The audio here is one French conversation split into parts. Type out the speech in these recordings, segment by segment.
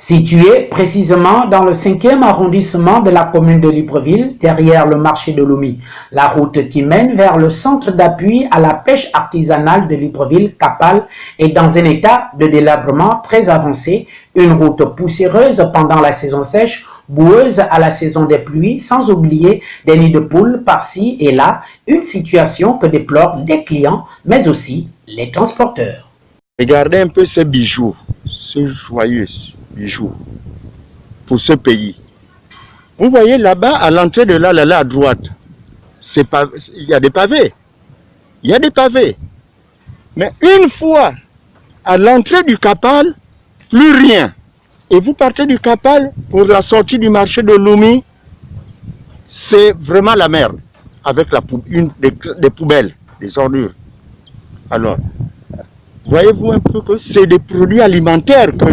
Située précisément dans le 5e arrondissement de la commune de Libreville, derrière le marché de Lomé, la route qui mène vers le centre d'appui à la pêche artisanale de Libreville, Kapal, est dans un état de délabrement très avancé, une route poussiéreuse pendant la saison sèche, boueuse à la saison des pluies, sans oublier des nids de poules par-ci et là, une situation que déplorent les clients, mais aussi les transporteurs. Regardez un peu ces bijoux, ces joyeux bijoux pour ce pays. Vous voyez là-bas, à l'entrée de là à droite, il y a des pavés. Il y a des pavés. Mais une fois à l'entrée du Kapal, plus rien. Et vous partez du Kapal pour la sortie du marché de Lomé, c'est vraiment la merde. Avec des poubelles, des ordures. Alors, voyez-vous un peu que c'est des produits alimentaires que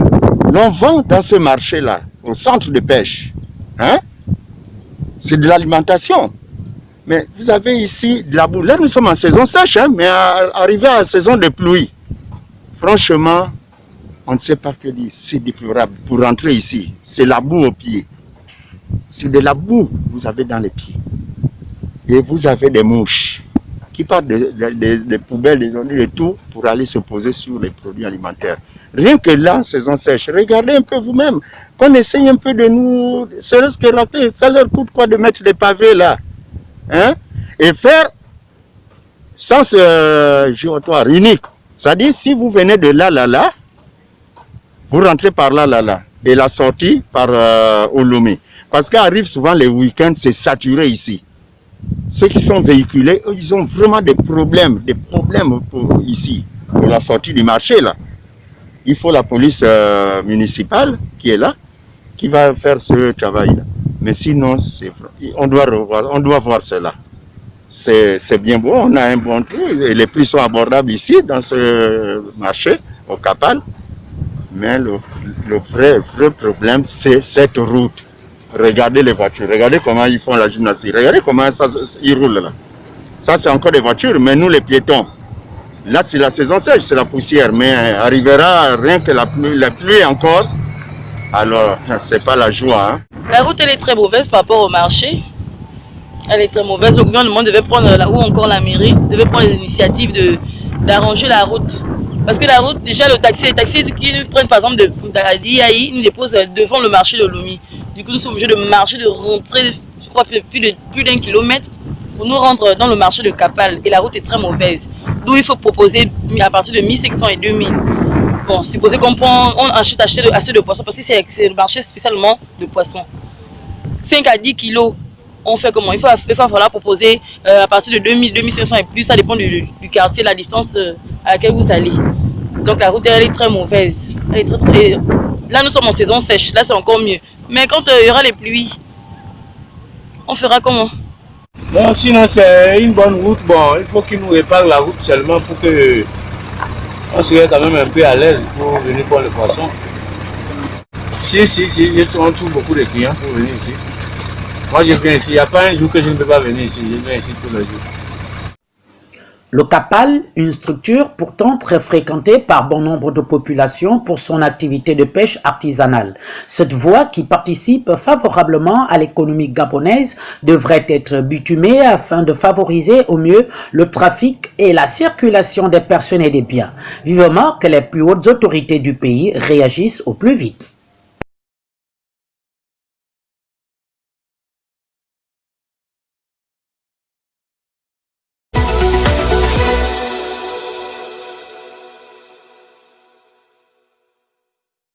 l'on vend dans ce marché-là, au centre de pêche. Hein? C'est de l'alimentation. Mais vous avez ici de la boue. Là, nous sommes en saison sèche, hein, mais arrivé à la saison de pluie. Franchement, on ne sait pas que dire. C'est déplorable pour rentrer ici. C'est la boue aux pieds. C'est de la boue que vous avez dans les pieds. Et vous avez des mouches qui partent des poubelles, des ordures et tout, pour aller se poser sur les produits alimentaires. Rien que là, saison sèche, regardez un peu vous-même, qu'on essaye un peu de nous, serait-ce que rappeler, ça leur coûte quoi de mettre des pavés là, hein? Et faire sens giratoire unique. C'est-à-dire, si vous venez de là, vous rentrez par là, et la sortie par Lomé. Parce qu'arrive souvent les week-ends, c'est saturé ici. Ceux qui sont véhiculés, eux, ils ont vraiment des problèmes pour ici, pour la sortie du marché là. Il faut la police municipale qui est là, qui va faire ce travail là. Mais sinon, on doit voir cela. C'est bien beau, on a un bon truc, et les prix sont abordables ici, dans ce marché, au Kapal. Mais le vrai problème, c'est cette route. Regardez les voitures, regardez comment ils font la gymnastique, regardez comment ils roulent là. Ça c'est encore des voitures, mais nous les piétons. Là c'est la saison sèche, c'est la poussière, mais arrivera rien que la pluie encore. Alors c'est pas la joie. Hein. La route elle est très mauvaise par rapport au marché. Elle est très mauvaise. Le gouvernement devait prendre, ou encore la mairie, devait prendre l'initiative d'arranger la route. Parce que la route, déjà les taxis qui nous prennent par exemple de l'IAI, nous déposent devant le marché de Lomé. Du coup, nous sommes obligés de marcher, de rentrer, je crois, plus d'1 kilomètre pour nous rendre dans le marché de Kapal. Et la route est très mauvaise. D'où il faut proposer à partir de 1500 et 2000. Bon, supposé qu'on achète assez de poissons, parce que c'est le marché spécialement de poissons. 5 à 10 kilos, on fait comment? Il va falloir proposer à partir de 2000, 2500 et plus, ça dépend du quartier, la distance à laquelle vous allez. Donc la route, elle est très mauvaise. Là, nous sommes en saison sèche, là c'est encore mieux. Mais quand il y aura les pluies, on fera comment? Bon, sinon c'est une bonne route. Bon, il faut qu'ils nous réparent la route seulement pour que on serait quand même un peu à l'aise pour venir prendre le poisson. Si, on trouve beaucoup de clients pour venir ici. Moi je viens ici, il n'y a pas un jour que je ne peux pas venir ici, je viens ici tous les jours. Le Kapal, une structure pourtant très fréquentée par bon nombre de populations pour son activité de pêche artisanale. Cette voie qui participe favorablement à l'économie gabonaise devrait être bitumée afin de favoriser au mieux le trafic et la circulation des personnes et des biens. Vivement que les plus hautes autorités du pays réagissent au plus vite.